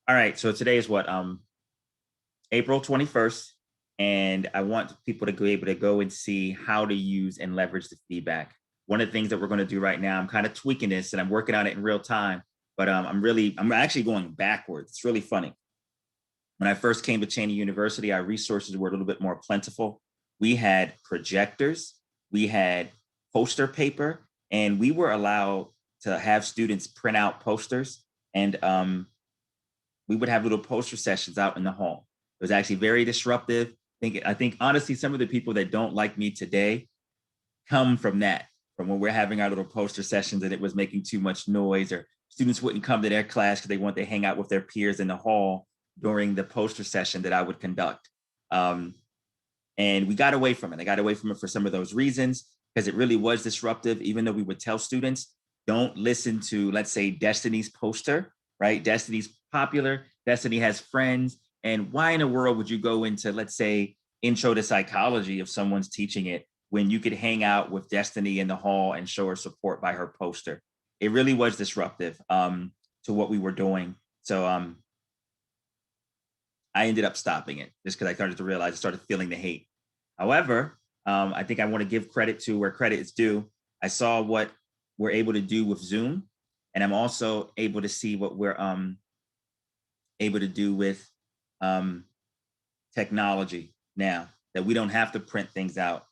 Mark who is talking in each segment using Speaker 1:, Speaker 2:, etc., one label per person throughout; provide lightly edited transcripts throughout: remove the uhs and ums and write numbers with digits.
Speaker 1: All right, so today is what April 21st, and I want people to be able to go and see how to use and leverage the feedback. One of the things that we're going to do right now, I'm kind of tweaking this and I'm working on it in real time, but I'm actually going backwards. It's really funny. When I first came to Cheney University, our resources were a little bit more plentiful. We had projectors, we had poster paper, and we were allowed to have students print out posters. And we would have little poster sessions out in the hall. It was actually very disruptive. I think honestly, some of the people that don't like me today come from that, from when we're having our little poster sessions and it was making too much noise, or students wouldn't come to their class because they want to hang out with their peers in the hall during the poster session that I would conduct. Um, and we got away from it. I got away from it for some of those reasons because it really was disruptive, even though we would tell students, don't listen to, let's say, Destiny's poster, right? Destiny's popular, Destiny has friends. And why in the world would you go into, let's say, intro to psychology if someone's teaching it when you could hang out with Destiny in the hall and show her support by her poster? It really was disruptive to what we were doing. So I ended up stopping it just because I started to realize I started feeling the hate. However, I think I want to give credit to where credit is due. I saw what we're able to do with Zoom, and I'm also able to see what we're able to do with technology now, that we don't have to print things out,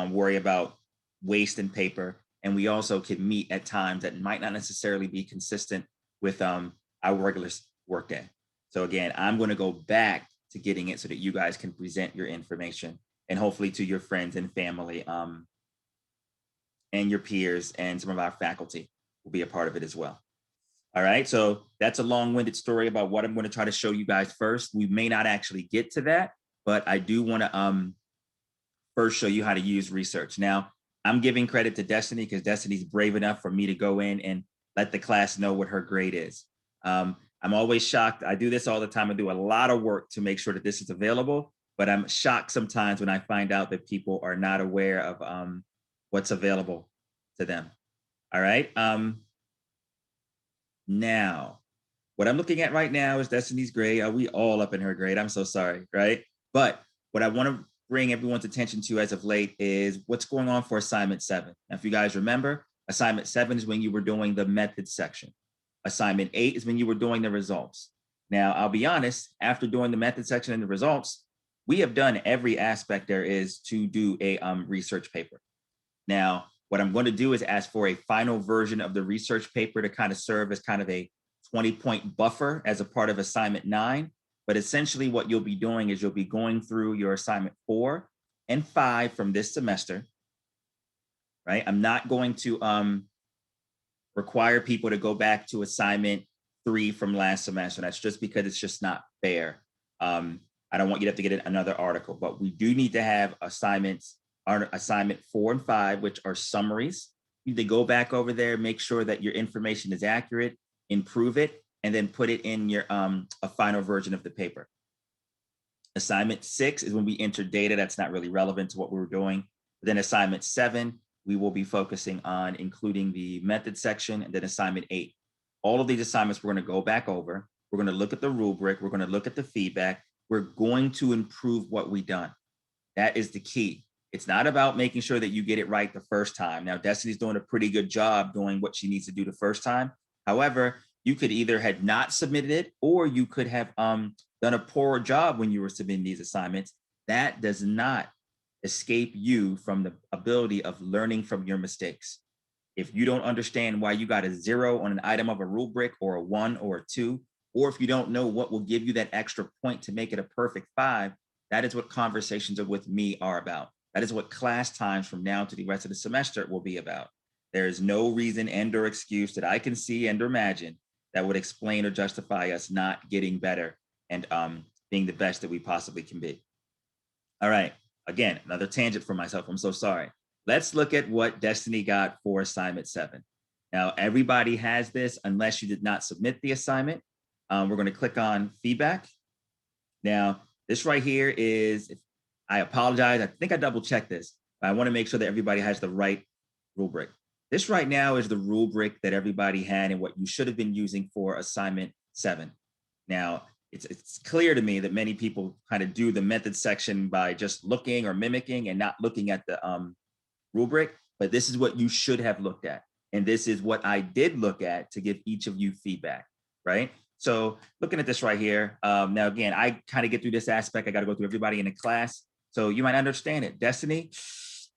Speaker 1: worry about waste and paper. And we also can meet at times that might not necessarily be consistent with our regular workday. So again, I'm going to go back to getting it so that you guys can present your information and hopefully to your friends and family and your peers, and some of our faculty will be a part of it as well. All right, so that's a long-winded story about what I'm going to try to show you guys first. We may not actually get to that, but I do want to first show you how to use research. Now, I'm giving credit to Destiny because Destiny's brave enough for me to go in and let the class know what her grade is. I'm always shocked. I do this all the time. I do a lot of work to make sure that this is available, but I'm shocked sometimes when I find out that people are not aware of what's available to them. All right. Now, what I'm looking at right now is Destiny's grade. Are we all up in her grade? I'm so sorry, right? But what I want to bring everyone's attention to as of late is what's going on for assignment 7. Now, if you guys remember, assignment 7 is when you were doing the methods section. Assignment 8 is when you were doing the results. Now, I'll be honest, after doing the method section and the results, we have done every aspect there is to do a research paper. Now, what I'm going to do is ask for a final version of the research paper to kind of serve as kind of a 20-point buffer as a part of assignment 9. But essentially what you'll be doing is you'll be going through your assignment 4 and 5 from this semester, right? I'm not going to require people to go back to assignment 3 from last semester. That's just because it's just not fair. I don't want you to have to get another article, but we do need to have assignments, our assignment 4 and 5, which are summaries. You need to go back over there, make sure that your information is accurate, improve it, and then put it in your a final version of the paper. Assignment 6 is when we enter data that's not really relevant to what we were doing. Then assignment 7, we will be focusing on including the method section, and then assignment 8. All of these assignments we're going to go back over. We're going to look at the rubric. We're going to look at the feedback. We're going to improve what we've done. That is the key. It's not about making sure that you get it right the first time. Now, Destiny's doing a pretty good job doing what she needs to do the first time. However, you could either have not submitted it, or you could have done a poorer job when you were submitting these assignments. That does not escape you from the ability of learning from your mistakes. If you don't understand why you got a 0 on an item of a rubric, or a 1 or a 2, or if you don't know what will give you that extra point to make it a perfect 5, that is what conversations with me are about. That is what class times from now to the rest of the semester will be about. There is no reason and or excuse that I can see and or imagine that would explain or justify us not getting better and being the best that we possibly can be. All right, again, another tangent for myself. I'm so sorry. Let's look at what Destiny got for assignment 7. Now, everybody has this unless you did not submit the assignment. We're going to click on feedback. Now, this right here is, I apologize, I think I double checked this, but I want to make sure that everybody has the right rubric. This right now is the rubric that everybody had and what you should have been using for assignment 7. Now, it's clear to me that many people kind of do the method section by just looking or mimicking and not looking at the rubric, but this is what you should have looked at. And this is what I did look at to give each of you feedback, right? So looking at this right here, now again, I kind of get through this aspect. I got to go through everybody in the class. So you might understand it. Destiny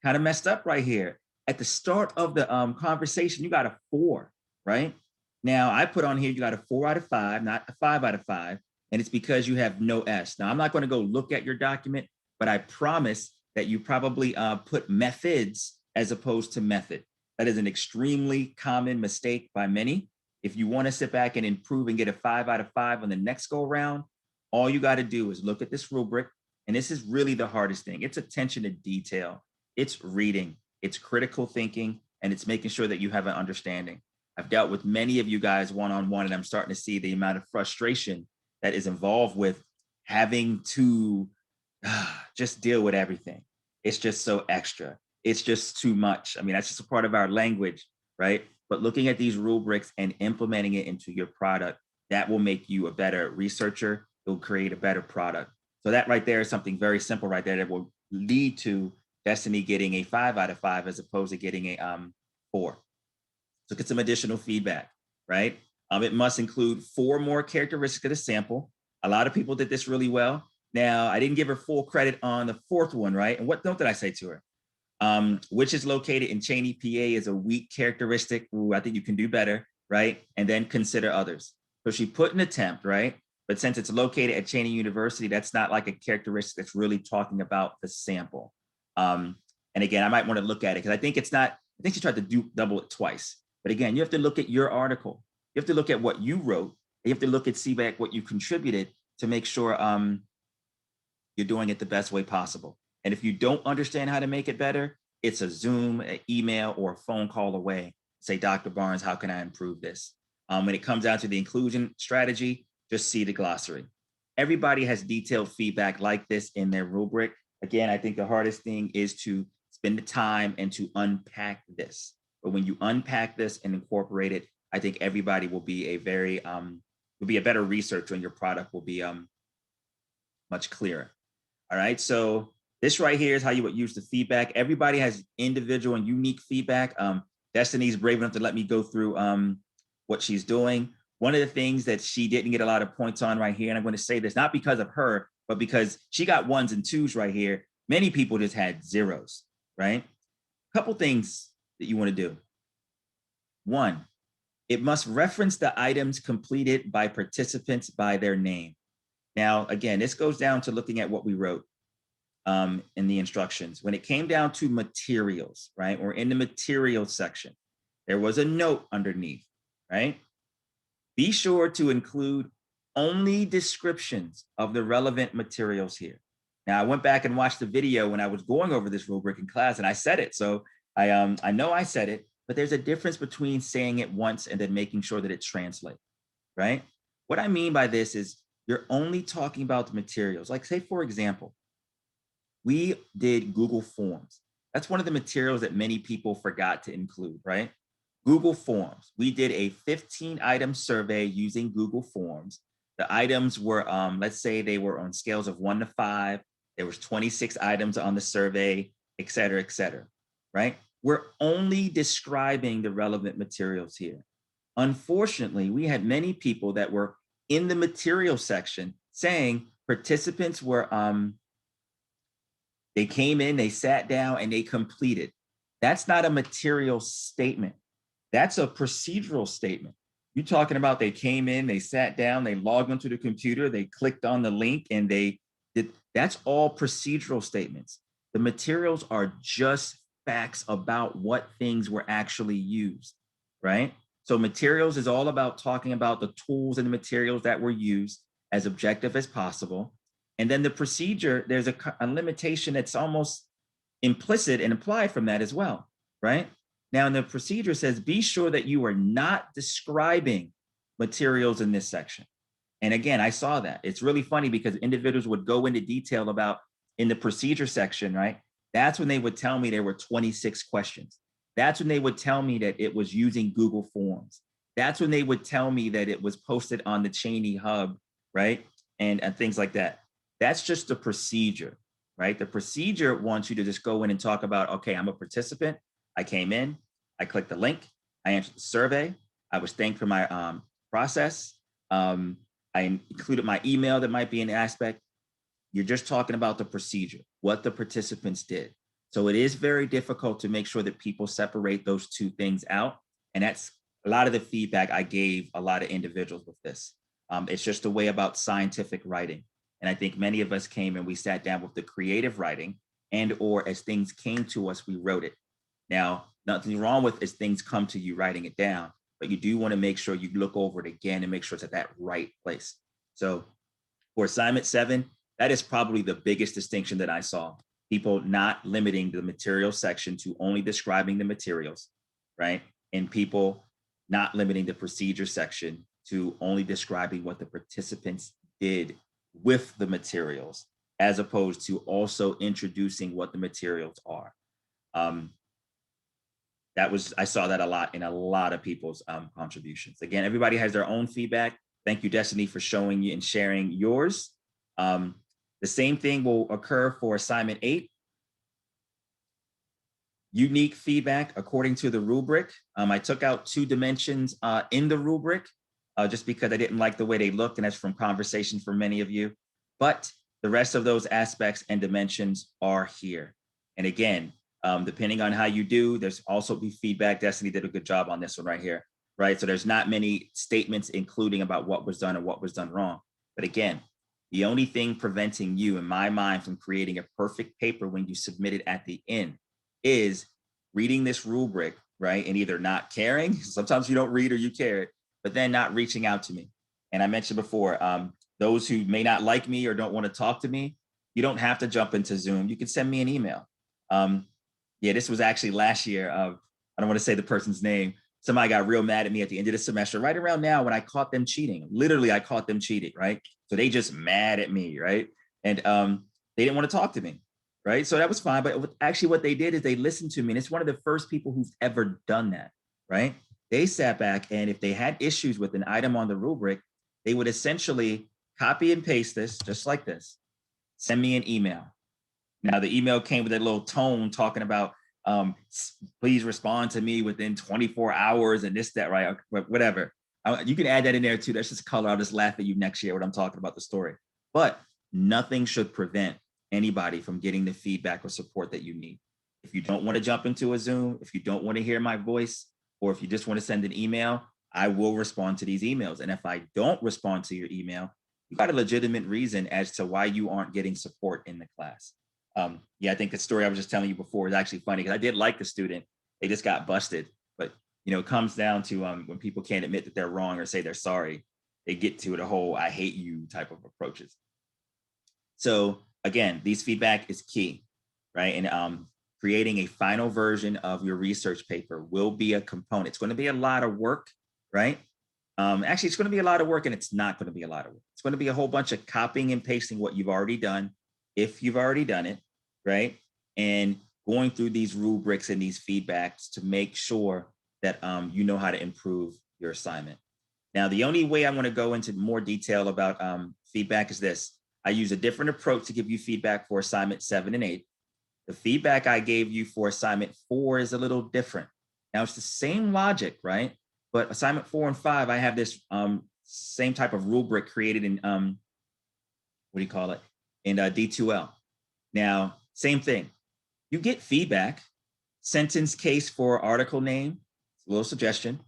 Speaker 1: kind of messed up right here. At the start of the conversation, you got a 4, right? Now I put on here, you got a 4 out of 5, not a 5 out of 5. And it's because you have no S. Now I'm not going to go look at your document, but I promise that you probably put methods as opposed to method. That is an extremely common mistake by many. If you want to sit back and improve and get a 5 out of 5 on the next go around, all you got to do is look at this rubric. And this is really the hardest thing. It's attention to detail. It's reading, it's critical thinking, and it's making sure that you have an understanding. I've dealt with many of you guys one-on-one, and I'm starting to see the amount of frustration that is involved with having to just deal with everything. It's just so extra. It's just too much. I mean, that's just a part of our language, right? But looking at these rubrics and implementing it into your product, that will make you a better researcher. It will create a better product. So that right there is something very simple right there that will lead to Destiny getting a 5 out of 5 as opposed to getting a 4. So get some additional feedback, right? It must include 4 more characteristics of the sample. A lot of people did this really well. Now, I didn't give her full credit on the 4th one, right? And what note did I say to her? Which is located in Cheney, PA is a weak characteristic. Ooh, I think you can do better, right? And then consider others. So she put an attempt, right? But since it's located at Cheney University, that's not like a characteristic that's really talking about the sample. And again, I might want to look at it because I think it's not, I think she tried to double it twice. But again, you have to look at your article. You have to look at what you wrote. You have to look at CBAC, what you contributed to make sure you're doing it the best way possible. And if you don't understand how to make it better, it's a Zoom, an email, or a phone call away. Say, Dr. Barnes, how can I improve this? When it comes down to the inclusion strategy, just see the glossary. Everybody has detailed feedback like this in their rubric. Again, I think the hardest thing is to spend the time and to unpack this. But when you unpack this and incorporate it, I think everybody will be a very, will be a better researcher and your product will be much clearer. All right, so this right here is how you would use the feedback. Everybody has individual and unique feedback. Destiny's brave enough to let me go through what she's doing. One of the things that she didn't get a lot of points on right here, and I'm going to say this not because of her, but because she got 1s and 2s right here. Many people just had 0s, right? A couple things that you want to do. 1, it must reference the items completed by participants by their name. Now, again, this goes down to looking at what we wrote in the instructions. When it came down to materials, right, or in the materials section, there was a note underneath, right? Be sure to include only descriptions of the relevant materials here. Now, I went back and watched the video when I was going over this rubric in class, and I said it. So I know I said it, but there's a difference between saying it once and then making sure that it translates, right? What I mean by this is you're only talking about the materials. Like say, for example, we did Google Forms. That's one of the materials that many people forgot to include, right? Google Forms. We did a 15-item survey using Google Forms. The items were, let's say they were on scales of 1 to 5. There was 26 items on the survey, et cetera, right? We're only describing the relevant materials here. Unfortunately, we had many people that were in the material section saying participants were, they came in, they sat down, and they completed. That's not a material statement. That's a procedural statement. You're talking about they came in, they sat down, they logged onto the computer, they clicked on the link, and they did. That's all procedural statements. The materials are just facts about what things were actually used, right? So materials is all about talking about the tools and the materials that were used as objective as possible. And then the procedure, there's a limitation that's almost implicit and implied from that as well, right? Now, the procedure says, be sure that you are not describing materials in this section. And again, I saw that. It's really funny because individuals would go into detail about in the procedure section, right? That's when they would tell me there were 26 questions. That's when they would tell me that it was using Google Forms. That's when they would tell me that it was posted on the Cheney Hub right? And things like that. That's just the procedure, right? The procedure wants you to just go in and talk about, okay, I'm a participant. I came in, I clicked the link, I answered the survey, I was thanked for my process. I included my email that might be an aspect. You're just talking about the procedure, what the participants did. So it is very difficult to make sure that people separate those two things out. And that's a lot of the feedback I gave a lot of individuals with this. It's just a way about scientific writing. And I think many of us came and we sat down with the creative writing, and or as things came to us, we wrote it. Now, nothing wrong with as things come to you writing it down, but you do want to make sure you look over it again and make sure it's at that right place. So for assignment 7, that is probably the biggest distinction that I saw. People not limiting the material section to only describing the materials, right? And people not limiting the procedure section to only describing what the participants did with the materials, as opposed to also introducing what the materials are. I saw that a lot in a lot of people's contributions. Again, everybody has their own feedback. Thank you, Destiny, for showing you and sharing yours. The same thing will occur for assignment 8. Unique feedback according to the rubric. I took out 2 dimensions in the rubric just because I didn't like the way they looked, and that's from conversation for many of you. But the rest of those aspects and dimensions are here. And again, depending on how you do, there's also be feedback. Destiny did a good job on this one right here, right? So there's not many statements including about what was done and what was done wrong. But again, the only thing preventing you, in my mind, from creating a perfect paper when you submit it at the end is reading this rubric, right? And either not caring, sometimes you don't read or you care it, but then not reaching out to me. And I mentioned before, those who may not like me or don't want to talk to me, you don't have to jump into Zoom. You can send me an email. Yeah, this was actually last year. I don't want to say the person's name. Somebody got real mad at me at the end of the semester, right around now when I caught them cheating. Literally, I caught them cheating, right? So they just mad at me, right? And they didn't want to talk to me, right? So that was fine. But actually what they did is they listened to me. And it's one of the first people who's ever done that, right? They sat back, and if they had issues with an item on the rubric, they would essentially copy and paste this, just like this, send me an email. Now, the email came with a little tone talking about, please respond to me within 24 hours and this, that, right? Whatever. You can add that in there too. That's just color. I'll just laugh at you next year when I'm talking about the story. But nothing should prevent anybody from getting the feedback or support that you need. If you don't want to jump into a Zoom, if you don't want to hear my voice, or if you just want to send an email, I will respond to these emails. And if I don't respond to your email, you got a legitimate reason as to why you aren't getting support in the class. Yeah, I think the story I was just telling you before is actually funny because I did like the student. They just got busted. But, it comes down to when people can't admit that they're wrong or say they're sorry, they get to the whole I hate you type of approaches. So again, these feedback is key, right? And creating a final version of your research paper will be a component. It's going to be a lot of work, right? Actually, it's going to be a lot of work, and it's not going to be a lot of work. It's going to be a whole bunch of copying and pasting what you've already done, if you've already done it, right? And going through these rubrics and these feedbacks to make sure that you know how to improve your assignment. Now, the only way I want to go into more detail about feedback is this. I use a different approach to give you feedback for assignment 7 and 8. The feedback I gave you for assignment 4 is a little different. Now, it's the same logic, right? But assignment 4 and 5, I have this same type of rubric created in, in D2L. Now, same thing. You get feedback, sentence case for article name, a little suggestion.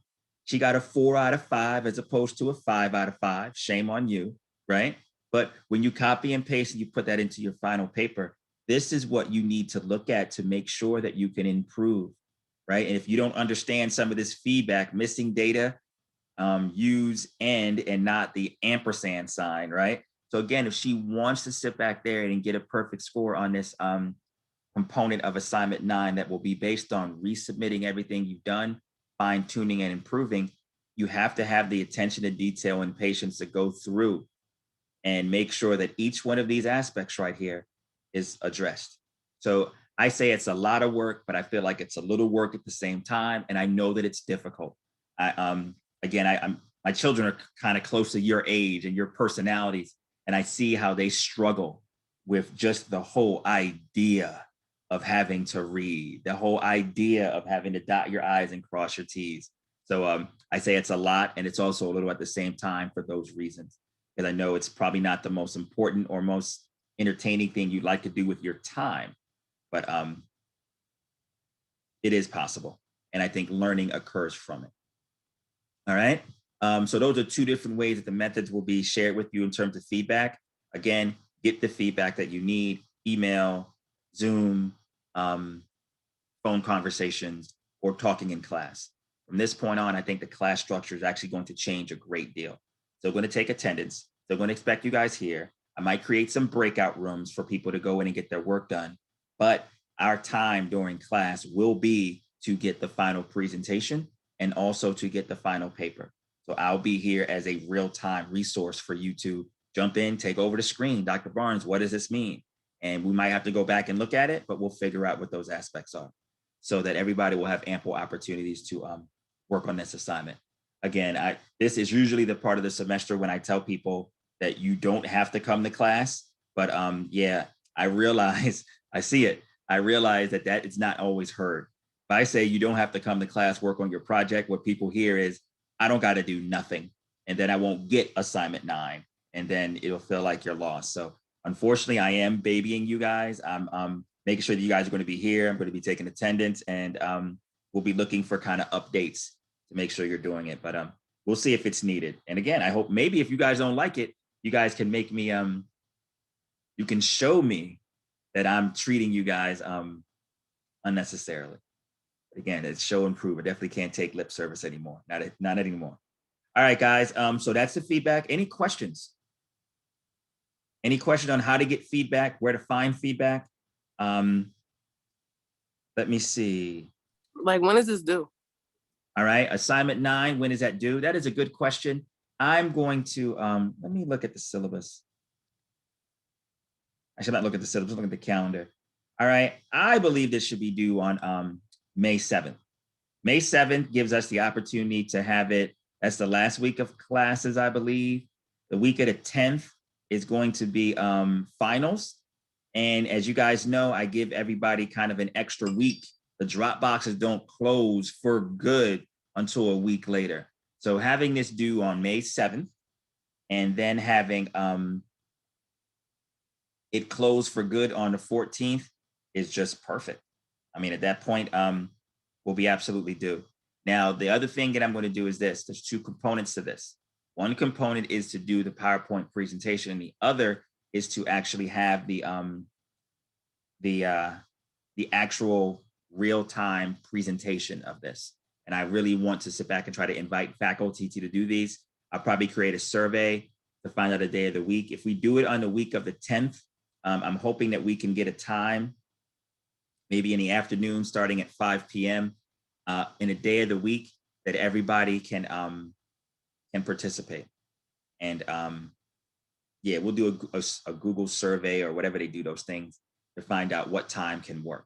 Speaker 1: She got a 4 out of 5 as opposed to a 5 out of 5. Shame on you, right? But when you copy and paste and you put that into your final paper, this is what you need to look at to make sure that you can improve, right? And if you don't understand some of this feedback, missing data, use and not the ampersand sign, right? So again, if she wants to sit back there and get a perfect score on this component of assignment 9 that will be based on resubmitting everything you've done, fine tuning and improving, you have to have the attention to detail and patience to go through and make sure that each one of these aspects right here is addressed. So I say it's a lot of work, but I feel like it's a little work at the same time. And I know that it's difficult. I'm my children are kind of close to your age and your personalities, and I see how they struggle with just the whole idea of having to read, the whole idea of having to dot your I's and cross your T's. So I say it's a lot, and it's also a little at the same time for those reasons, because I know it's probably not the most important or most entertaining thing you'd like to do with your time, but it is possible. And I think learning occurs from it. All right. So those are two different ways that the methods will be shared with you in terms of feedback. Again, get the feedback that you need: email, Zoom, phone conversations, or talking in class. From this point on, I think the class structure is actually going to change a great deal. So going to take attendance. They're going to expect you guys here. I might create some breakout rooms for people to go in and get their work done. But our time during class will be to get the final presentation and also to get the final paper. So I'll be here as a real-time resource for you to jump in, take over the screen. Dr. Barnes, what does this mean? And we might have to go back and look at it, but we'll figure out what those aspects are so that everybody will have ample opportunities to work on this assignment. Again, this is usually the part of the semester when I tell people that you don't have to come to class, but yeah, I realize, I see it. I realize that is not always heard. If I say you don't have to come to class, work on your project, what people hear is, I don't got to do nothing. And then I won't get assignment 9. And then it'll feel like you're lost. So unfortunately, I am babying you guys. I'm making sure that you guys are going to be here. I'm going to be taking attendance, and we'll be looking for kind of updates to make sure you're doing it. But we'll see if it's needed. And again, I hope maybe if you guys don't like it, you guys can make me, you can show me that I'm treating you guys unnecessarily. But again, it's show and prove. I definitely can't take lip service anymore. Not anymore. All right, guys. So that's the feedback. Any questions? Any question on how to get feedback, where to find feedback? Let me see.
Speaker 2: Like, when is this due?
Speaker 1: All right, assignment 9, when is that due? That is a good question. I'm going to, let me look at the syllabus. I should not look at the syllabus, look at the calendar. All right, I believe this should be due on May 7th. May 7th gives us the opportunity to have it. That's the last week of classes, I believe. The week of the 10th is going to be finals. And as you guys know, I give everybody kind of an extra week. The drop boxes don't close for good until a week later. So having this due on May 7th and then having it close for good on the 14th is just perfect. I mean, at that point, we'll be absolutely due. Now, the other thing that I'm going to do is this. There's 2 components to this. One component is to do the PowerPoint presentation, and the other is to actually have the actual real-time presentation of this. And I really want to sit back and try to invite faculty to do these. I'll probably create a survey to find out a day of the week. If we do it on the week of the 10th, I'm hoping that we can get a time, maybe in the afternoon, starting at 5 p.m. In a day of the week that everybody can participate. And yeah, we'll do a Google survey or whatever they do those things to find out what time can work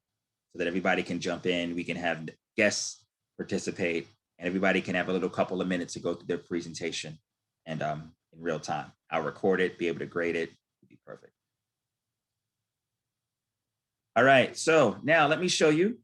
Speaker 1: so that everybody can jump in. We can have guests participate, and everybody can have a little couple of minutes to go through their presentation and in real time. I'll record it, be able to grade it. It'll be perfect. All right, so now let me show you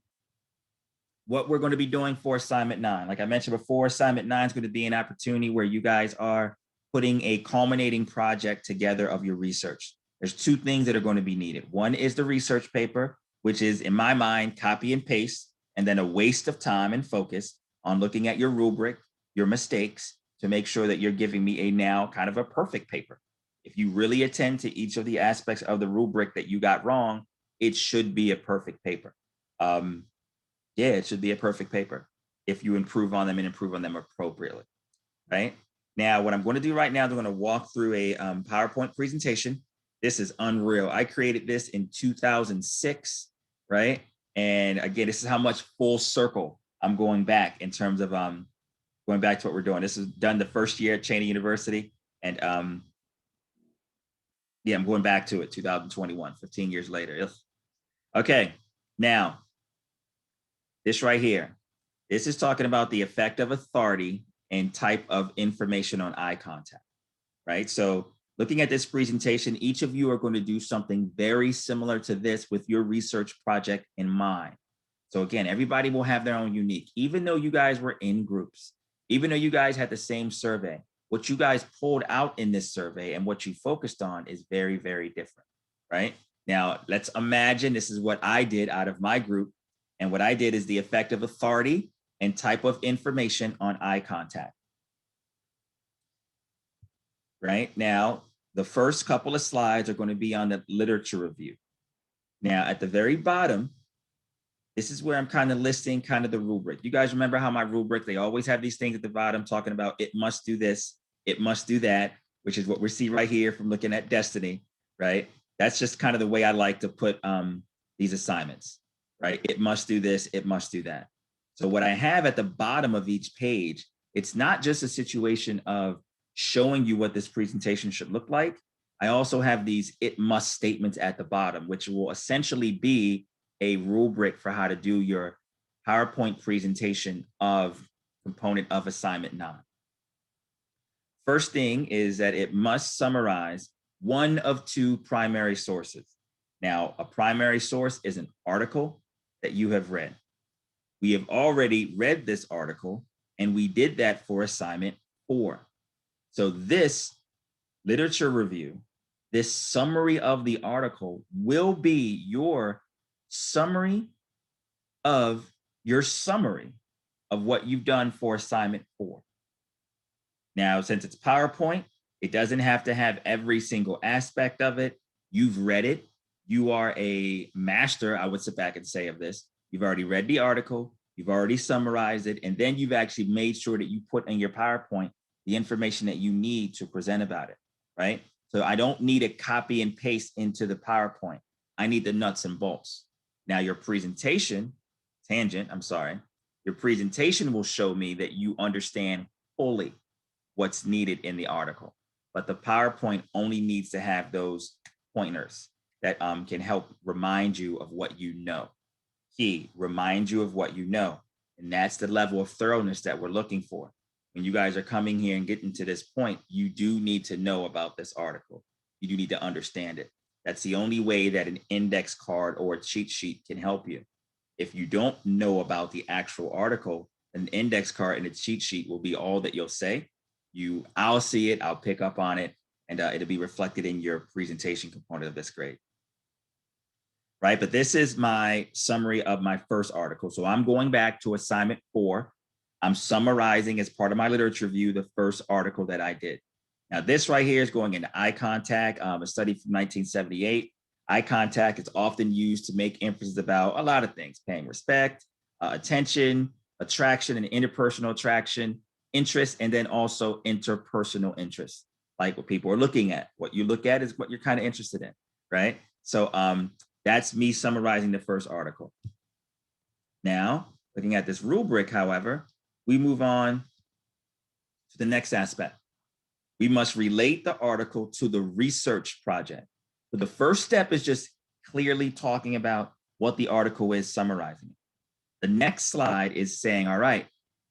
Speaker 1: what we're going to be doing for assignment 9. Like I mentioned before, assignment 9 is going to be an opportunity where you guys are putting a culminating project together of your research. There's 2 things that are going to be needed. One is the research paper, which is, in my mind, copy and paste, and then a waste of time and focus on looking at your rubric, your mistakes, to make sure that you're giving me a now kind of a perfect paper. If you really attend to each of the aspects of the rubric that you got wrong, it should be a perfect paper. Yeah, it should be a perfect paper if you improve on them and improve on them appropriately, right? Now, what I'm going to do right now is I'm going to walk through a PowerPoint presentation. This is unreal. I created this in 2006, right? And again, this is how much full circle I'm going back in terms of going back to what we're doing. This is done the first year at Cheney University. And yeah, I'm going back to it, 2021, 15 years later. Ugh. Okay, now, this right here, this is talking about the effect of authority and type of information on eye contact, right? So looking at this presentation, each of you are going to do something very similar to this with your research project in mind. So again, everybody will have their own unique, even though you guys were in groups, even though you guys had the same survey, what you guys pulled out in this survey and what you focused on is very, very different, right? Now, let's imagine this is what I did out of my group. And what I did is the effect of authority and type of information on eye contact. Right now, the first couple of slides are going to be on the literature review. Now, at the very bottom, this is where I'm kind of listing kind of the rubric. You guys remember how my rubric, they always have these things at the bottom talking about it must do this, it must do that, which is what we see right here from looking at Destiny, right? That's just kind of the way I like to put these assignments, right? It must do this, it must do that. So what I have at the bottom of each page, it's not just a situation of showing you what this presentation should look like. I also have these it must statements at the bottom, which will essentially be a rubric for how to do your PowerPoint presentation of component of assignment 9. First thing is that it must summarize one of 2 primary sources. Now, a primary source is an article that you have read. We have already read this article, and we did that for assignment 4. So this literature review, this summary of the article will be your summary of what you've done for assignment 4. Now, since it's PowerPoint, it doesn't have to have every single aspect of it. You've read it. You are a master, I would sit back and say of this. You've already read the article. You've already summarized it. And then you've actually made sure that you put in your PowerPoint the information that you need to present about it, right? So I don't need a copy and paste into the PowerPoint. I need the nuts and bolts. Now your presentation, your presentation will show me that you understand fully what's needed in the article, but the PowerPoint only needs to have those pointers that can help remind you of what you know. Remind you of what you know. And that's the level of thoroughness that we're looking for. When you guys are coming here and getting to this point, you do need to know about this article. You do need to understand it. That's the only way that an index card or a cheat sheet can help you. If you don't know about the actual article, an index card and a cheat sheet will be all that you'll say. I'll see it, I'll pick up on it, and it'll be reflected in your presentation component of this grade. Right, but this is my summary of my first article. So I'm going back to assignment 4. I'm summarizing as part of my literature review the first article that I did. Now this right here is going into eye contact, a study from 1978. Eye contact is often used to make inferences about a lot of things: paying respect, attention, attraction and interpersonal attraction, interest, and then also interpersonal interest, like what people are looking at. What you look at is what you're kind of interested in, right? So that's me summarizing the first article. Now, looking at this rubric, however, we move on to the next aspect. We must relate the article to the research project. So the first step is just clearly talking about what the article is, summarizing it. The next slide is saying, all right,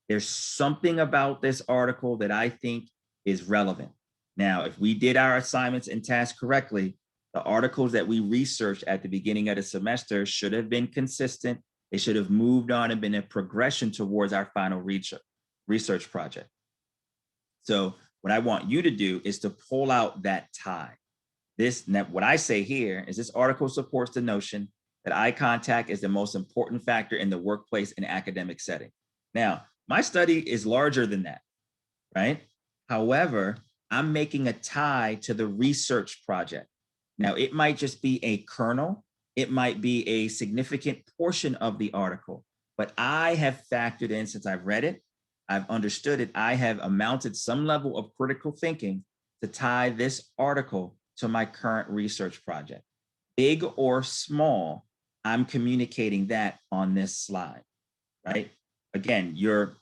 Speaker 1: there's something about this article that I think is relevant. Now, if we did our assignments and tasks correctly, the articles that we researched at the beginning of the semester should have been consistent. They should have moved on and been a progression towards our final research project. So what I want you to do is to pull out that tie. What I say here is this article supports the notion that eye contact is the most important factor in the workplace and academic setting. Now, my study is larger than that, right? However, I'm making a tie to the research project. Now, it might just be a kernel. It might be a significant portion of the article, but I have factored in, since I've read it, I've understood it, I have amounted some level of critical thinking to tie this article to my current research project. Big or small, I'm communicating that on this slide, right? Again, your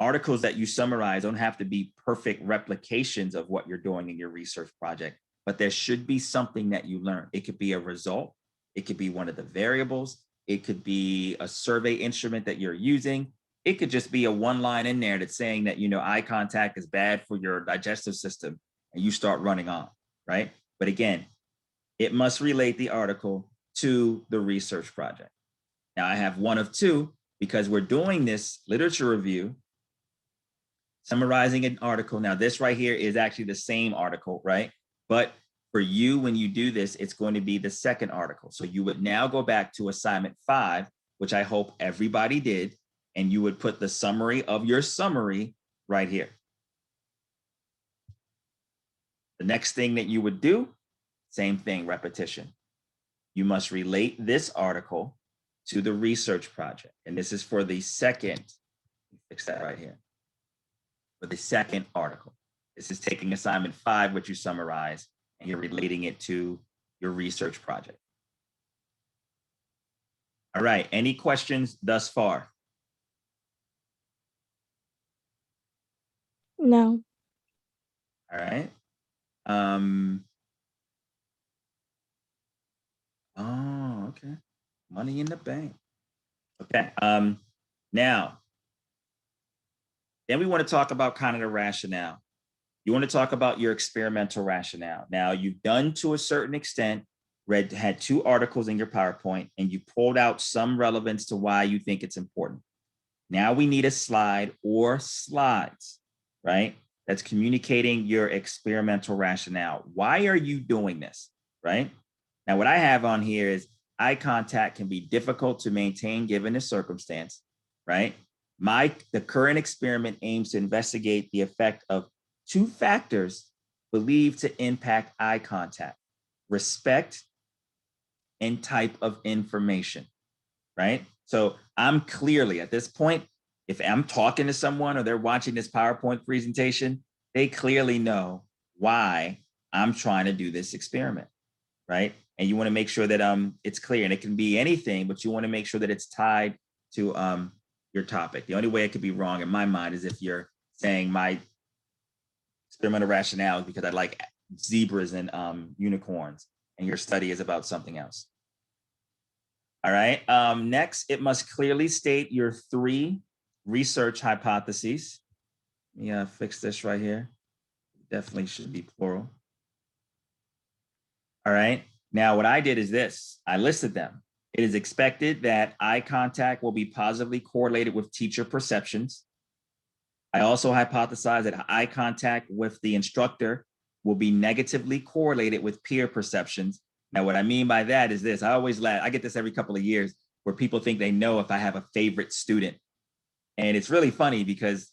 Speaker 1: articles that you summarize don't have to be perfect replications of what you're doing in your research project, but there should be something that you learn. It could be a result. It could be one of the variables. It could be a survey instrument that you're using. It could just be a one line in there that's saying that, eye contact is bad for your digestive system, and you start running on, right? But again, it must relate the article to the research project. Now I have one of two because we're doing this literature review, summarizing an article. Now this right here is actually the same article, right? But for you, when you do this, it's going to be the second article. So you would now go back to assignment 5, which I hope everybody did, and you would put the summary of your summary right here. The next thing that you would do, same thing, repetition. You must relate this article to the research project. And this is for the second, fix that right here, for the second article. This is taking assignment 5, which you summarize, and you're relating it to your research project. All right, any questions thus far?
Speaker 2: No.
Speaker 1: All right. Oh, okay. Money in the bank. Okay. Now, then we want to talk about kind of the rationale. You want to talk about your experimental rationale. Now, you've done to a certain extent, had 2 articles in your PowerPoint, and you pulled out some relevance to why you think it's important. Now we need a slide or slides, right? That's communicating your experimental rationale. Why are you doing this, right? Now, what I have on here is eye contact can be difficult to maintain given the circumstance, right? The current experiment aims to investigate the effect of 2 factors believed to impact eye contact: respect and type of information, right? So I'm clearly at this point, if I'm talking to someone or they're watching this PowerPoint presentation, they clearly know why I'm trying to do this experiment, right? And you want to make sure that it's clear, and it can be anything, but you want to make sure that it's tied to your topic. The only way it could be wrong in my mind is if you're saying my experimental rationale is because I like zebras and unicorns, and your study is about something else. All right. Next, it must clearly state your 3 research hypotheses. Let me fix this right here. Definitely should be plural. All right. Now, what I did is this. I listed them. It is expected that eye contact will be positively correlated with teacher perceptions. I also hypothesize that eye contact with the instructor will be negatively correlated with peer perceptions. Now, what I mean by that is this. I always laugh. I get this every couple of years where people think they know if I have a favorite student. And it's really funny because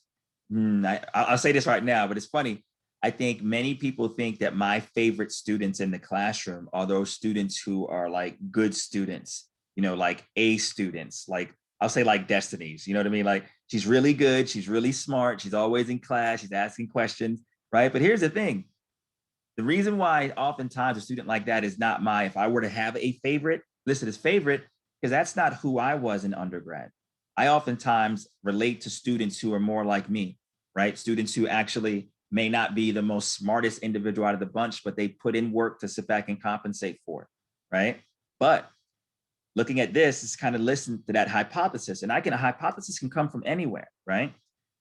Speaker 1: I'll say this right now, but it's funny. I think many people think that my favorite students in the classroom are those students who are like good students, like A students, like I'll say like Destiny's, you know what I mean? Like she's really good. She's really smart. She's always in class. She's asking questions, right? But here's the thing. The reason why oftentimes a student like that is not if I were to have a favorite, listed as favorite, because that's not who I was in undergrad. I oftentimes relate to students who are more like me, right? Students who actually may not be the most smartest individual out of the bunch, but they put in work to sit back and compensate for it, right? But looking at this is kind of listen to that hypothesis, and a hypothesis can come from anywhere, right?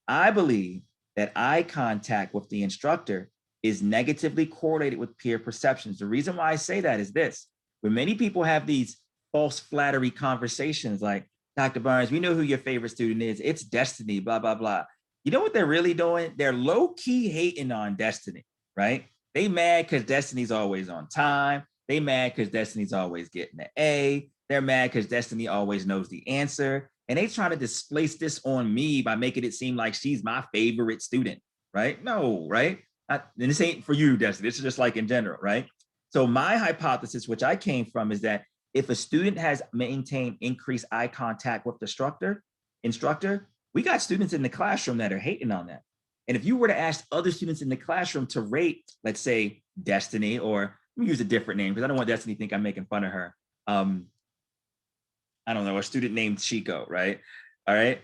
Speaker 1: I believe that eye contact with the instructor is negatively correlated with peer perceptions. The reason why I say that is this. When many people have these false flattery conversations like, Dr. Barnes, we know who your favorite student is. It's Destiny, blah, blah, blah. You know what they're really doing? They're low-key hating on Destiny, right? They mad because Destiny's always on time. They mad because Destiny's always getting an A. They're mad because Destiny always knows the answer. And they trying to displace this on me by making it seem like she's my favorite student, right? No, right? And this ain't for you, Destiny. This is just like in general, right? So my hypothesis, which I came from, is that if a student has maintained increased eye contact with the instructor, we got students in the classroom that are hating on that. And if you were to ask other students in the classroom to rate, let's say Destiny, or let me use a different name because I don't want Destiny to think I'm making fun of her. I don't know, a student named Chico, right? All right.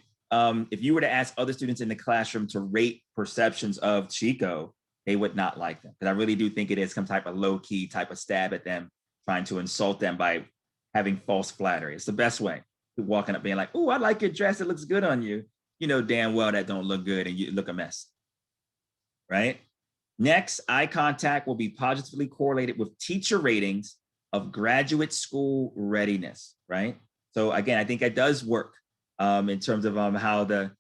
Speaker 1: If you were to ask other students in the classroom to rate perceptions of Chico, they would not like them. Because I really do think it is some type of low-key type of stab at them, trying to insult them by having false flattery. It's the best way. Walking up being like, oh, I like your dress. It looks good on you. you know damn well that don't look good and you look a mess, right? Next, eye contact will be positively correlated with teacher ratings of graduate school readiness, right? So again, I think that does work in terms of how the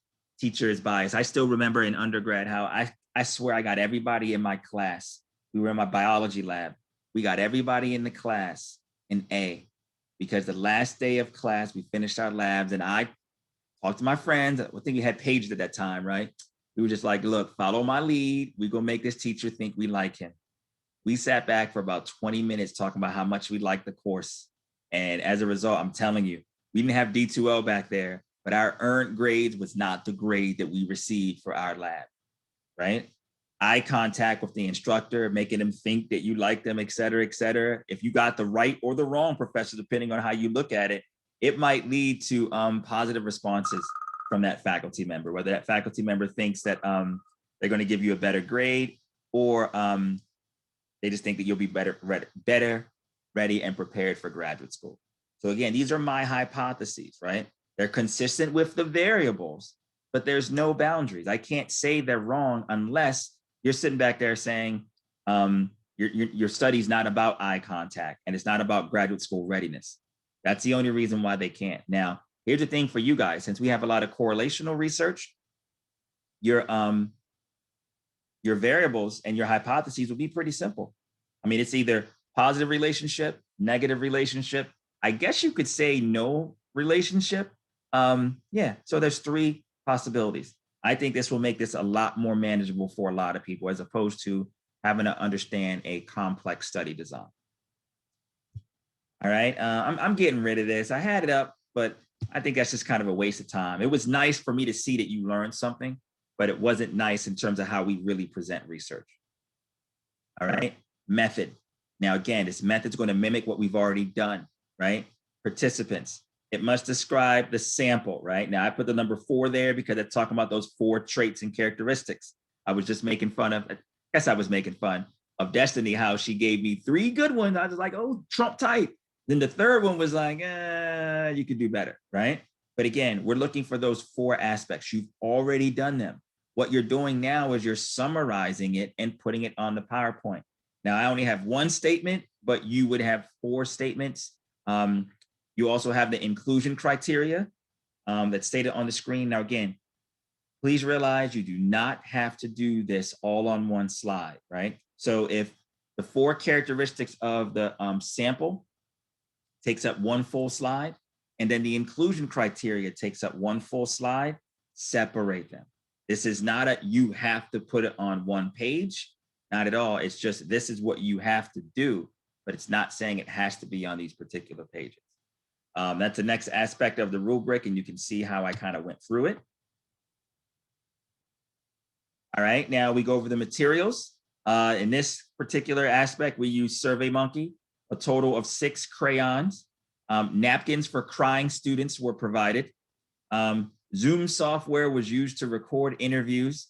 Speaker 1: teacher is biased. I still remember in undergrad how I swear I got everybody in my class. We were in my biology lab. We got everybody in the class an A because the last day of class, we finished our labs and I talked to my friends. I think we had pages at that time, right? We were just like, look, follow my lead. We're going to make this teacher think we like him. We sat back for about 20 minutes talking about how much we liked the course. And as a result, I'm telling you, we didn't have D2L back there, but our earned grades was not the grade that we received for our lab, right? Eye contact with the instructor, making them think that you like them, et cetera, et cetera. If you got the right or the wrong professor, depending on how you look at it, it might lead to positive responses from that faculty member, whether that faculty member thinks that they're going to give you a better grade or they just think that you'll be better, ready, and prepared for graduate school. So again, these are my hypotheses, right? They're consistent with the variables, but there's no boundaries. I can't say they're wrong unless you're sitting back there saying your study's not about eye contact and it's not about graduate school readiness. That's the only reason why they can't. Now, here's the thing for you guys, since we have a lot of correlational research, your variables and your hypotheses will be pretty simple. I mean, it's either positive relationship, negative relationship. I guess you could say no relationship. Yeah, so there's 3 possibilities. I think this will make this a lot more manageable for a lot of people as opposed to having to understand a complex study design. All right, I'm getting rid of this. I had it up, but I think that's just kind of a waste of time. It was nice for me to see that you learned something, but it wasn't nice in terms of how we really present research. All right, method. Now, again, this method's going to mimic what we've already done, right? Participants. It must describe the sample, right? Now, I put the number 4 there because it's talking about those 4 traits and characteristics. I was just making fun of, I guess I was making fun of Destiny, how she gave me 3 good ones. I was like, oh, Trump type. Then the third one was like, you could do better, right? But again, we're looking for those 4 aspects. You've already done them. What you're doing now is you're summarizing it and putting it on the PowerPoint. Now, I only have 1 statement, but you would have 4 statements. You also have the inclusion criteria that's stated on the screen. Now, again, please realize you do not have to do this all on 1 slide, right? So if the 4 characteristics of the sample takes up 1 full slide, and then the inclusion criteria takes up 1 full slide, separate them. This is not a, you have to put it on 1 page, not at all. It's just, this is what you have to do, but it's not saying it has to be on these particular pages. That's the next aspect of the rubric, and you can see how I kind of went through it. All right, now we go over the materials. In this particular aspect, we use SurveyMonkey, a total of 6 crayons. Napkins for crying students were provided. Zoom software was used to record interviews,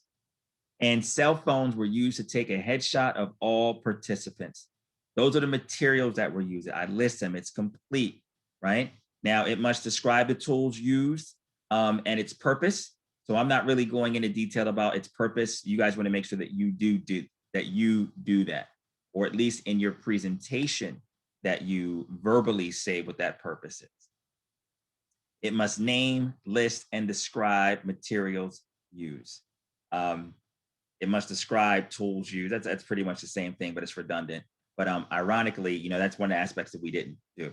Speaker 1: and cell phones were used to take a headshot of all participants. Those are the materials that were used. I list them, it's complete, right? Now it must describe the tools used and its purpose. So I'm not really going into detail about its purpose. You guys want to make sure that you do that, or at least in your presentation that you verbally say what that purpose is. It must name, list, and describe materials used. It must describe tools used. That's pretty much the same thing, but it's redundant. But ironically, that's one of the aspects that we didn't do.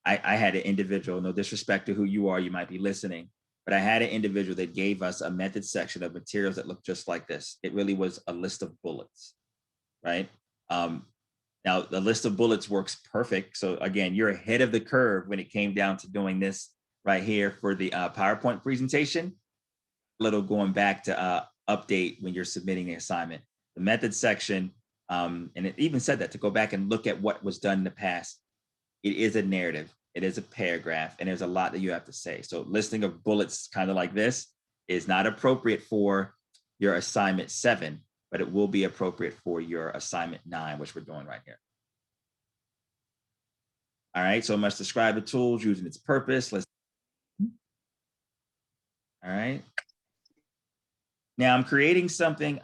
Speaker 1: I had an individual, no disrespect to who you are, you might be listening, but I had an individual that gave us a method section of materials that looked just like this. It really was a list of bullets, right? Now, the list of bullets works perfect. So again, you're ahead of the curve when it came down to doing this right here for the PowerPoint presentation. A little going back to update when you're submitting the assignment. The method section, and it even said that to go back and look at what was done in the past. It is a narrative, it is a paragraph, and there's a lot that you have to say. So listing of bullets kind of like this is not appropriate for your assignment 7, but it will be appropriate for your assignment 9, which we're doing right here. All right, so it must describe the tools using its purpose. All right. Now I'm creating something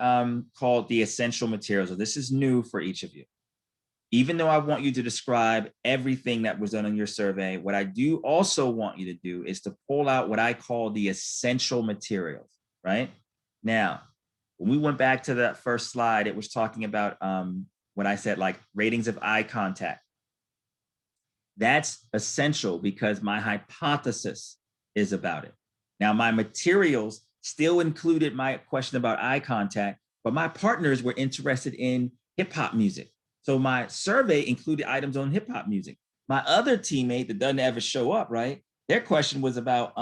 Speaker 1: called the essential materials. So this is new for each of you. Even though I want you to describe everything that was done on your survey, what I do also want you to do is to pull out what I call the essential materials, right? Now, when we went back to that first slide, it was talking about when I said like ratings of eye contact. That's essential because my hypothesis is about it. Now, my materials still included my question about eye contact, but my partners were interested in hip hop music. So my survey included items on hip hop music. My other teammate that doesn't ever show up, right? Their question was about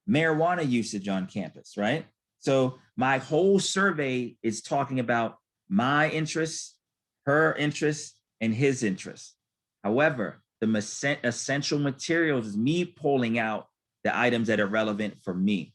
Speaker 1: marijuana usage on campus, right? So my whole survey is talking about my interests, her interests, and his interests. However, the essential materials is me pulling out the items that are relevant for me.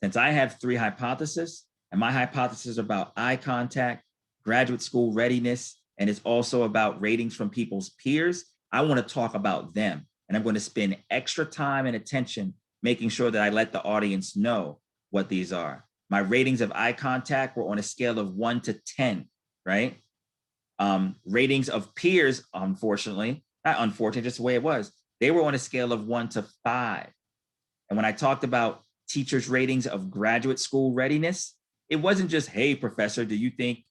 Speaker 1: Since I have 3 hypotheses, and my hypothesis about eye contact, graduate school readiness, and it's also about ratings from people's peers, I want to talk about them. And I'm going to spend extra time and attention making sure that I let the audience know what these are. My ratings of eye contact were on a scale of 1 to 10, right? Ratings of peers, unfortunately, not unfortunately, just the way it was, they were on a scale of 1 to 5. And when I talked about teachers' ratings of graduate school readiness, it wasn't just, hey, professor, do you think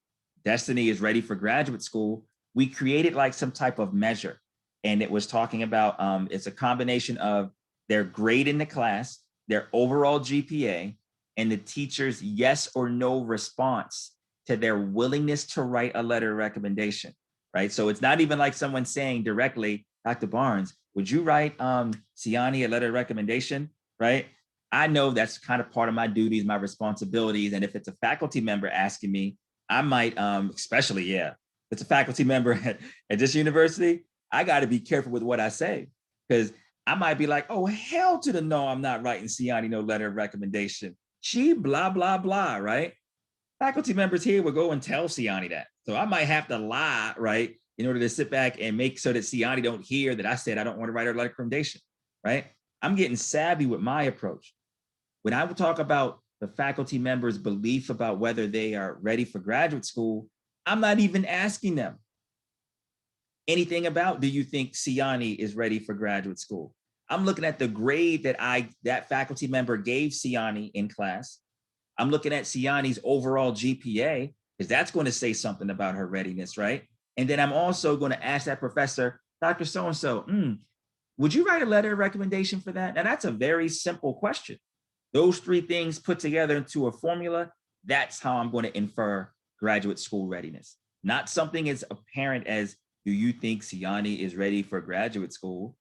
Speaker 1: Destiny is ready for graduate school? We created like some type of measure. And it was talking about, it's a combination of their grade in the class, their overall GPA, and the teacher's yes or no response to their willingness to write a letter of recommendation, right? So it's not even like someone saying directly, Dr. Barnes, would you write Siani a letter of recommendation, right? I know that's kind of part of my duties, my responsibilities. And if it's a faculty member asking me, I might, especially, if it's a faculty member at this university, I got to be careful with what I say, because I might be like, oh, hell to the no, I'm not writing Siani no letter of recommendation. She blah, blah, blah, right? Faculty members here will go and tell Siani that. So I might have to lie, right, in order to sit back and make sure that Siani don't hear that I said I don't want to write a letter of recommendation, right? I'm getting savvy with my approach. When I would talk about the faculty members' belief about whether they are ready for graduate school, I'm not even asking them anything about, do you think Siani is ready for graduate school? I'm looking at the grade that faculty member gave Siani in class. I'm looking at Siani's overall GPA, because that's going to say something about her readiness, right? And then I'm also going to ask that professor, Dr. So-and-so, would you write a letter of recommendation for that? Now, that's a very simple question. Those 3 things put together into a formula, that's how I'm going to infer graduate school readiness. Not something as apparent as, do you think Siani is ready for graduate school?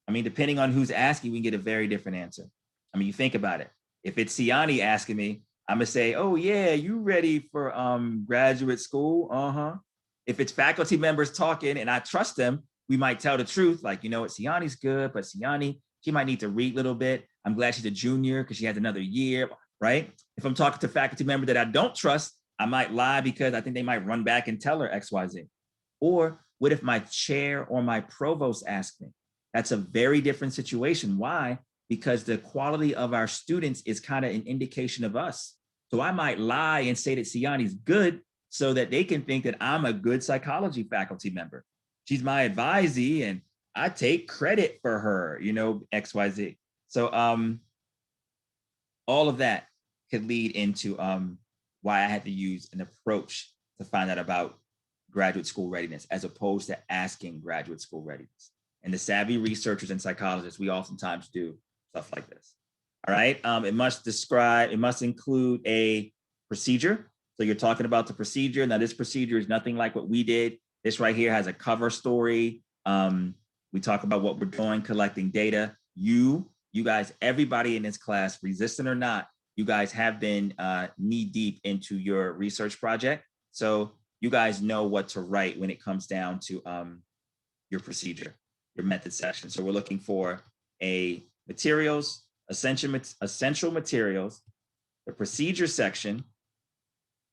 Speaker 1: I mean, depending on who's asking, we can get a very different answer. I mean, you think about it. If it's Siani asking me, I'm gonna say, oh yeah, you ready for graduate school? Uh-huh. If it's faculty members talking and I trust them, we might tell the truth, like, you know what, Siani's good, but Siani, she might need to read a little bit. I'm glad she's a junior because she has another year, right? If I'm talking to a faculty member that I don't trust, I might lie because I think they might run back and tell her XYZ. Or what if my chair or my provost ask me? That's a very different situation. Why? Because the quality of our students is kind of an indication of us. So I might lie and say that Siani's good so that they can think that I'm a good psychology faculty member. She's my advisee and I take credit for her, you know, XYZ. So all of that could lead into why I had to use an approach to find out about graduate school readiness as opposed to asking graduate school readiness. And the savvy researchers and psychologists, we oftentimes do stuff like this. All right. It must include a procedure. So you're talking about the procedure. Now, this procedure is nothing like what we did. This right here has a cover story. We talk about what we're doing, collecting data. You guys, everybody in this class, resistant or not, you guys have been knee deep into your research project. So you guys know what to write when it comes down to your procedure, your method section. So we're looking for a materials, essential materials, the procedure section,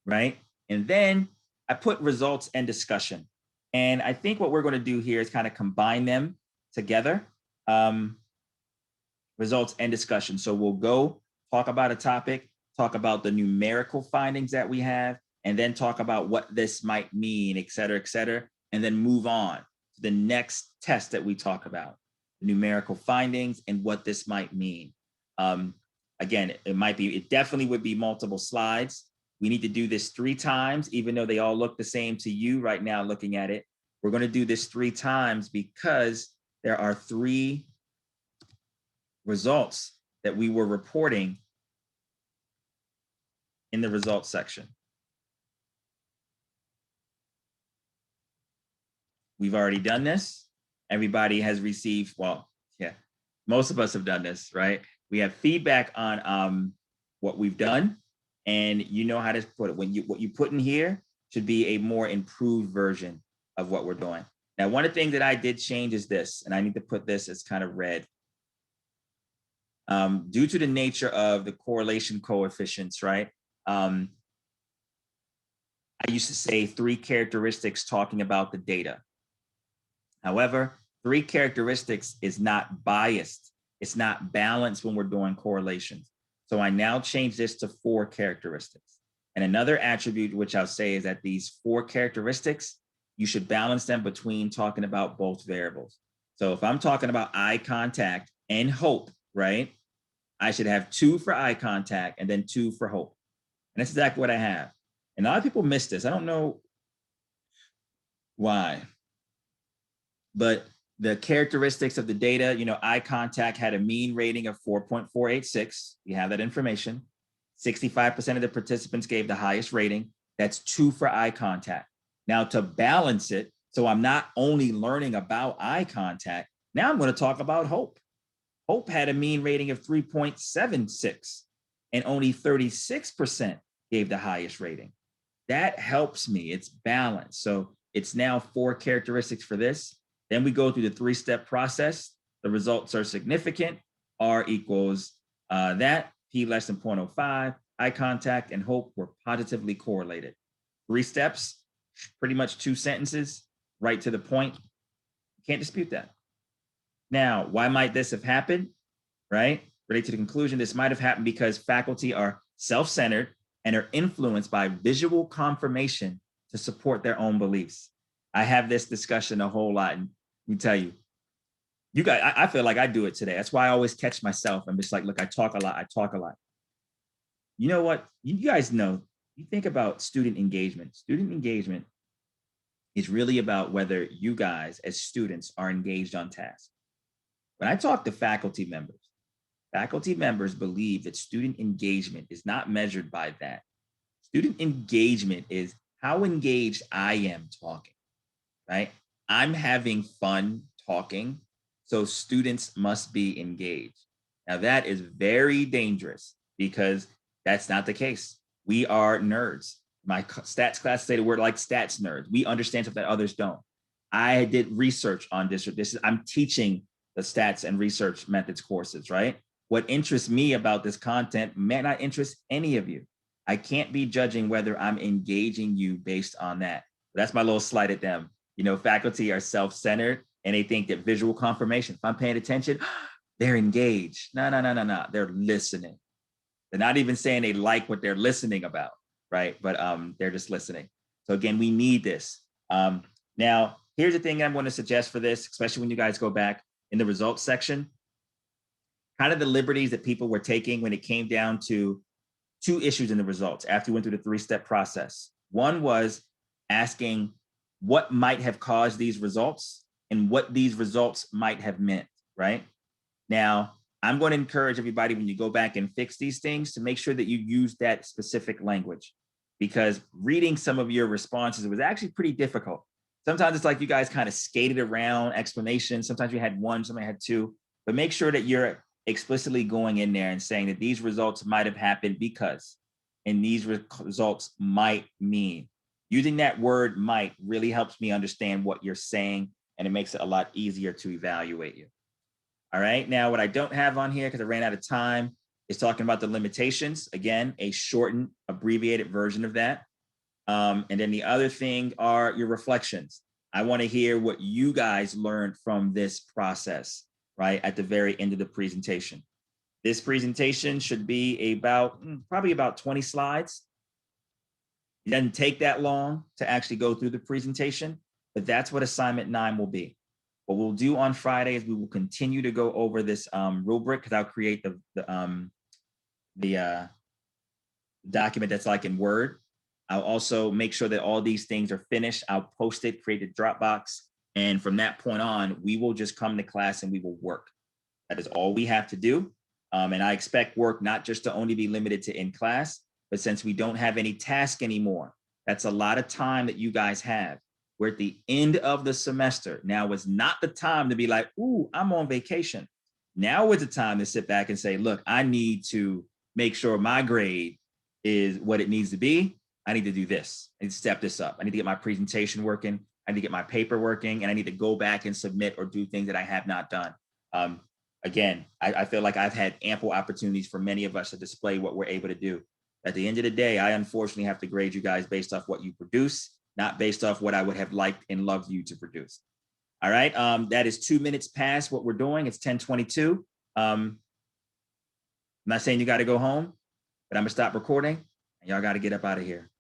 Speaker 1: right? And then I put results and discussion. And I think what we're going to do here is kind of combine them together, results and discussion. So we'll go talk about a topic, talk about the numerical findings that we have, and then talk about what this might mean, et cetera, and then move on to the next test that we talk about, the numerical findings and what this might mean. Again, it definitely would be multiple slides. We need to do this 3 times, even though they all look the same to you right now looking at it. We're going to do this 3 times because there are 3 results that we were reporting in the results section. We've already done this. Everybody has received, well, yeah, most of us have done this, right? We have feedback on what we've done, and you know how to put it. What you put in here should be a more improved version of what we're doing. Now, one of the things that I did change is this, and I need to put this as kind of red. Due to the nature of the correlation coefficients, right? I used to say 3 characteristics talking about the data. However, 3 characteristics is not biased. It's not balanced when we're doing correlations. So I now change this to 4 characteristics. And another attribute which I'll say is that these 4 characteristics, you should balance them between talking about both variables. So if I'm talking about eye contact and hope, right? I should have 2 for eye contact and then 2 for hope. And that's exactly what I have. And a lot of people miss this. I don't know why. But the characteristics of the data, you know, eye contact had a mean rating of 4.486. You have that information. 65% of the participants gave the highest rating. That's 2 for eye contact. Now, to balance it, so I'm not only learning about eye contact, now I'm going to talk about hope. Hope had a mean rating of 3.76, and only 36% gave the highest rating. That helps me. It's balanced. So it's now 4 characteristics for this. Then we go through the 3-step process. The results are significant. R equals that, P less than 0.05, eye contact and hope were positively correlated. 3 steps, pretty much 2 sentences, right to the point. Can't dispute that. Now, why might this have happened, right? Related to the conclusion, this might have happened because faculty are self-centered and are influenced by visual confirmation to support their own beliefs. I have this discussion a whole lot, and let me tell you, you guys, I feel like I do it today. That's why I always catch myself. I'm just like, look, I talk a lot. You know what? You guys know, you think about student engagement. Student engagement is really about whether you guys as students are engaged on task. When I talk to faculty members believe that student engagement is not measured by that. Student engagement is how engaged I am talking, right? I'm having fun talking, so students must be engaged. Now that is very dangerous because that's not the case. We are nerds. My stats class say the word like stats nerds. We understand stuff that others don't. I did research on this. I'm teaching the stats and research methods courses, right? What interests me about this content may not interest any of you. I can't be judging whether I'm engaging you based on that. That's my little slight at them. You know, faculty are self-centered and they think that visual confirmation, if I'm paying attention, they're engaged. No. They're listening. They're not even saying they like what they're listening about, right? But they're just listening. So again, we need this. Now, here's the thing I'm going to suggest for this, especially when you guys go back in the results section, kind of the liberties that people were taking when it came down to 2 issues in the results after we went through the 3-step process. One was asking what might have caused these results and what these results might have meant, right? Now, I'm going to encourage everybody when you go back and fix these things to make sure that you use that specific language, because reading some of your responses was actually pretty difficult. Sometimes it's like you guys kind of skated around explanations. Sometimes you had 1, sometimes you had 2, but make sure that you're explicitly going in there and saying that these results might have happened because, and these results might mean. Using that word might really helps me understand what you're saying, and it makes it a lot easier to evaluate you. All right, now what I don't have on here because I ran out of time is talking about the limitations. Again, a shortened, abbreviated version of that. And then the other thing are your reflections. I want to hear what you guys learned from this process, right, at the very end of the presentation. This presentation should be about probably about 20 slides. It doesn't take that long to actually go through the presentation, but that's what assignment 9 will be. What we'll do on Friday is we will continue to go over this rubric, because I'll create the document that's like in Word. I'll also make sure that all these things are finished. I'll post it, create a Dropbox. And from that point on, we will just come to class and we will work. That is all we have to do. And I expect work not just to only be limited to in class, but since we don't have any task anymore, that's a lot of time that you guys have. We're at the end of the semester. Now is not the time to be like, ooh, I'm on vacation. Now is the time to sit back and say, look, I need to make sure my grade is what it needs to be. I need to do this. I need to step this up. I need to get my presentation working. I need to get my paper working, and I need to go back and submit or do things that I have not done. Again, I feel like I've had ample opportunities for many of us to display what we're able to do. At the end of the day, I unfortunately have to grade you guys based off what you produce, not based off what I would have liked and loved you to produce. All right, that is 2 minutes past what we're doing. It's 10:22. I'm not saying you got to go home, but I'm gonna stop recording and y'all got to get up out of here.